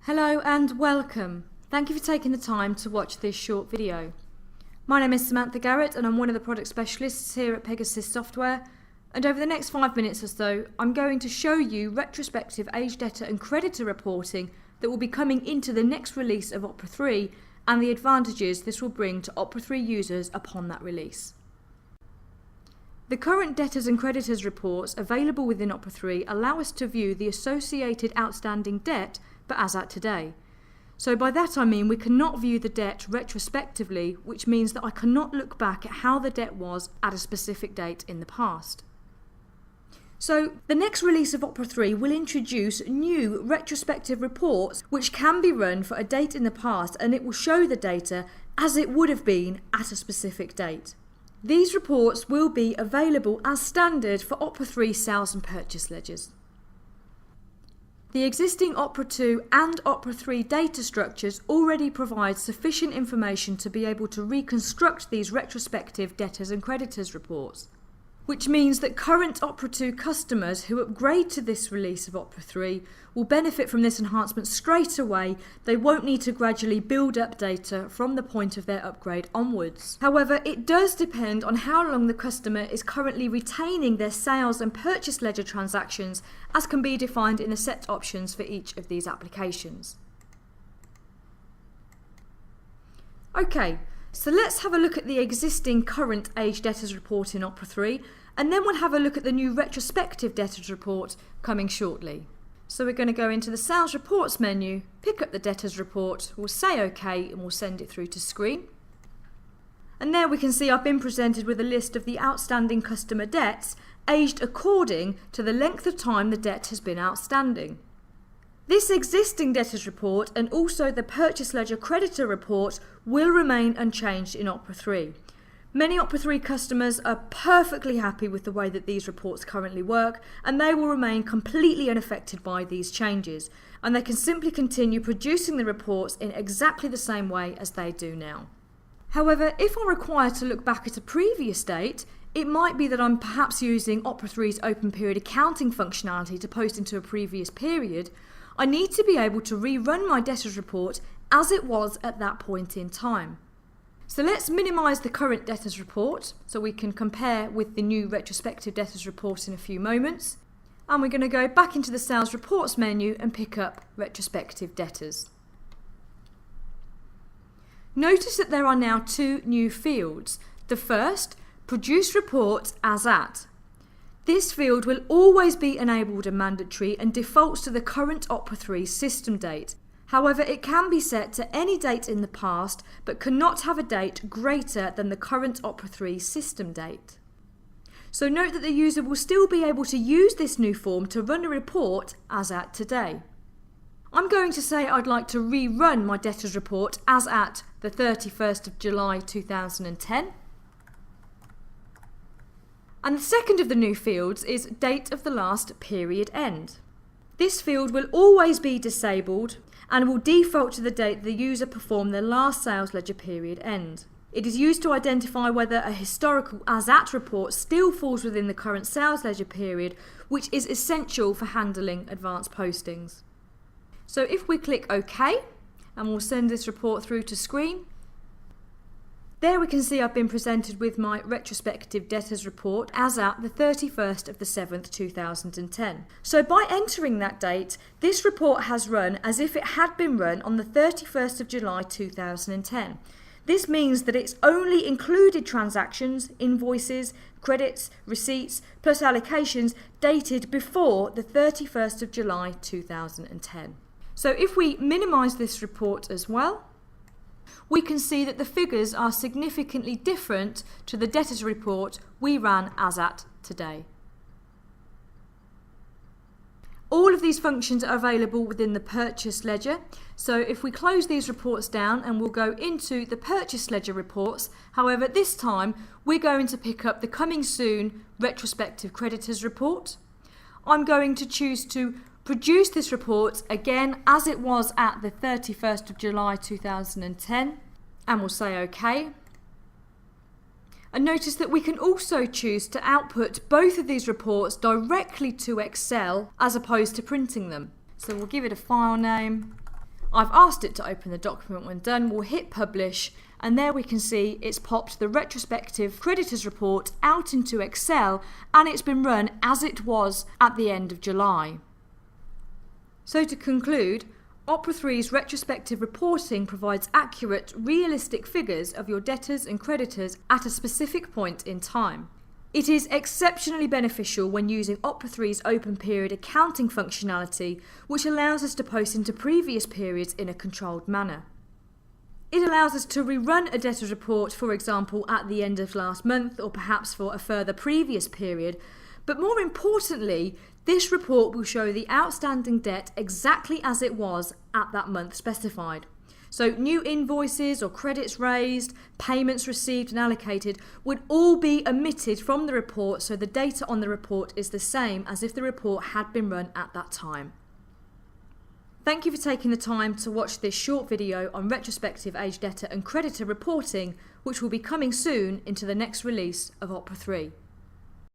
Hello and welcome. Thank you for taking the time to watch this short video. My name is Samantha Garrett and I'm one of the product specialists here at Pegasus Software, and over the next 5 minutes or so I'm going to show you retrospective age debtor and creditor reporting that will be coming into the next release of Opera 3 and the advantages this will bring to Opera 3 users upon that release. The current debtors and creditors reports available within Opera 3 allow us to view the associated outstanding debt but as at today. So by that I mean we cannot view the debt retrospectively, which means that I cannot look back at how the debt was at a specific date in the past. So the next release of Opera 3 will introduce new retrospective reports which can be run for a date in the past, and it will show the data as it would have been at a specific date. These reports will be available as standard for Opera 3 sales and purchase ledgers. The existing Opera 2 and Opera 3 data structures already provide sufficient information to be able to reconstruct these retrospective debtors and creditors reports, which means that current Opera 2 customers who upgrade to this release of Opera 3 will benefit from this enhancement straight away. They won't need to gradually build up data from the point of their upgrade onwards. However, it does depend on how long the customer is currently retaining their sales and purchase ledger transactions, as can be defined in the set options for each of these applications. Okay. So let's have a look at the existing current age debtors report in Opera 3, and then we'll have a look at the new retrospective debtors report coming shortly. So we're going to go into the sales reports menu, pick up the debtors report, we'll say OK and we'll send it through to screen. And there we can see I've been presented with a list of the outstanding customer debts aged according to the length of time the debt has been outstanding. This existing debtors report and also the purchase ledger creditor report will remain unchanged in Opera 3. Many Opera 3 customers are perfectly happy with the way that these reports currently work, and they will remain completely unaffected by these changes, and they can simply continue producing the reports in exactly the same way as they do now. However, if I'm required to look back at a previous date, it might be that I'm perhaps using Opera 3's open period accounting functionality to post into a previous period. I need to be able to rerun my debtors report as it was at that point in time. So let's minimise the current debtors report so we can compare with the new retrospective debtors report in a few moments. And we're going to go back into the sales reports menu and pick up retrospective debtors. Notice that there are now two new fields. The first, produce report as at. This field will always be enabled and mandatory and defaults to the current Opera 3 system date. However, it can be set to any date in the past but cannot have a date greater than the current Opera 3 system date. So note that the user will still be able to use this new form to run a report as at today. I'm going to say I'd like to rerun my debtors report as at the 31st of July 2010. And the second of the new fields is date of the last period end. This field will always be disabled and will default to the date the user performed their last sales ledger period end. It is used to identify whether a historical as at report still falls within the current sales ledger period, which is essential for handling advanced postings. So if we click OK, and we'll send this report through to screen. There we can see I've been presented with my retrospective debtors report as at the 31st of the 7th 2010. So by entering that date, this report has run as if it had been run on the 31st of July 2010. This means that it's only included transactions, invoices, credits, receipts, plus allocations dated before the 31st of July 2010. So if we minimise this report as well, we can see that the figures are significantly different to the debtors report we ran as at today. All of these functions are available within the purchase ledger. So if we close these reports down and we'll go into the purchase ledger reports, however this time we're going to pick up the coming soon retrospective creditors report. I'm going to choose to produce this report again as it was at the 31st of July 2010, and we'll say OK. And notice that we can also choose to output both of these reports directly to Excel as opposed to printing them. So we'll give it a file name I've asked it to open the document when done. We'll hit publish, and there we can see it's popped the retrospective creditors report out into Excel, and it's been run as it was at the end of July. So to conclude, Opera 3's retrospective reporting provides accurate, realistic figures of your debtors and creditors at a specific point in time. It is exceptionally beneficial when using Opera 3's open period accounting functionality, which allows us to post into previous periods in a controlled manner. It allows us to rerun a debtors report, for example, at the end of last month or perhaps for a further previous period, but more importantly, this report will show the outstanding debt exactly as it was at that month specified. So new invoices or credits raised, payments received and allocated would all be omitted from the report, so the data on the report is the same as if the report had been run at that time. Thank you for taking the time to watch this short video on retrospective aged debtor and creditor reporting, which will be coming soon into the next release of Opera 3.